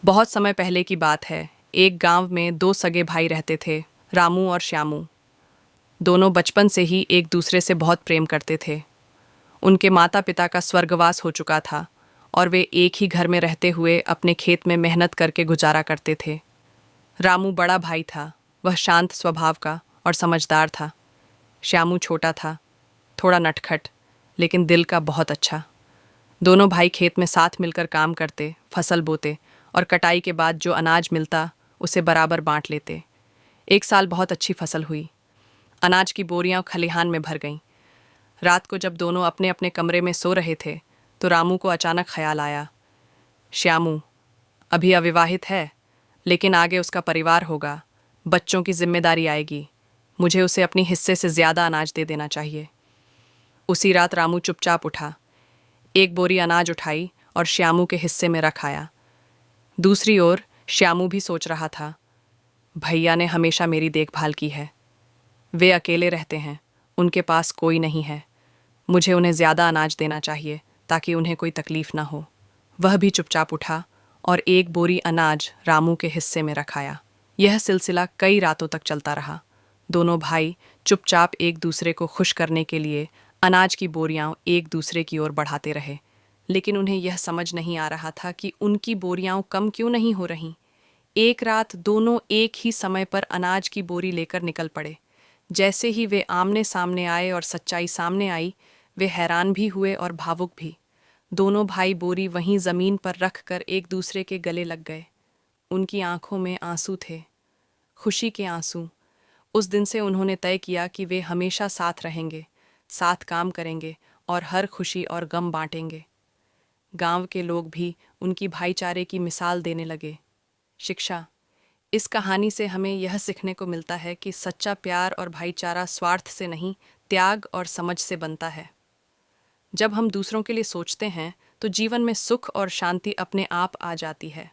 बहुत समय पहले की बात है। एक गांव में दो सगे भाई रहते थे, रामू और श्यामू। दोनों बचपन से ही एक दूसरे से बहुत प्रेम करते थे। उनके माता पिता का स्वर्गवास हो चुका था और वे एक ही घर में रहते हुए अपने खेत में मेहनत करके गुजारा करते थे। रामू बड़ा भाई था। वह शांत स्वभाव का और समझदार था। श्यामू छोटा था, थोड़ा नटखट, लेकिन दिल का बहुत अच्छा। दोनों भाई खेत में साथ मिलकर काम करते, फसल बोते और कटाई के बाद जो अनाज मिलता उसे बराबर बांट लेते। एक साल बहुत अच्छी फसल हुई। अनाज की बोरियां खलिहान में भर गईं। रात को जब दोनों अपने अपने कमरे में सो रहे थे तो रामू को अचानक ख्याल आया, श्यामू अभी अविवाहित है, लेकिन आगे उसका परिवार होगा, बच्चों की जिम्मेदारी आएगी। मुझे उसे अपनी हिस्से से ज़्यादा अनाज दे देना चाहिए। उसी रात रामू चुपचाप उठा, एक बोरी अनाज उठाई और श्यामू के हिस्से में रख आया। दूसरी ओर श्यामू भी सोच रहा था, भैया ने हमेशा मेरी देखभाल की है। वे अकेले रहते हैं, उनके पास कोई नहीं है। मुझे उन्हें ज़्यादा अनाज देना चाहिए ताकि उन्हें कोई तकलीफ ना हो। वह भी चुपचाप उठा और एक बोरी अनाज रामू के हिस्से में रखाया। यह सिलसिला कई रातों तक चलता रहा। दोनों भाई चुपचाप एक दूसरे को खुश करने के लिए अनाज की बोरियां एक दूसरे की ओर बढ़ाते रहे, लेकिन उन्हें यह समझ नहीं आ रहा था कि उनकी बोरियां कम क्यों नहीं हो रहीं। एक रात दोनों एक ही समय पर अनाज की बोरी लेकर निकल पड़े। जैसे ही वे आमने सामने आए और सच्चाई सामने आई, वे हैरान भी हुए और भावुक भी। दोनों भाई बोरी वहीं जमीन पर रख कर एक दूसरे के गले लग गए। उनकी आंखों में आंसू थे, खुशी के आंसू। उस दिन से उन्होंने तय किया कि वे हमेशा साथ रहेंगे, साथ काम करेंगे और हर खुशी और गम बांटेंगे। गांव के लोग भी उनकी भाईचारे की मिसाल देने लगे। शिक्षा। इस कहानी से हमें यह सीखने को मिलता है कि सच्चा प्यार और भाईचारा स्वार्थ से नहीं, त्याग और समझ से बनता है। जब हम दूसरों के लिए सोचते हैं तो जीवन में सुख और शांति अपने आप आ जाती है।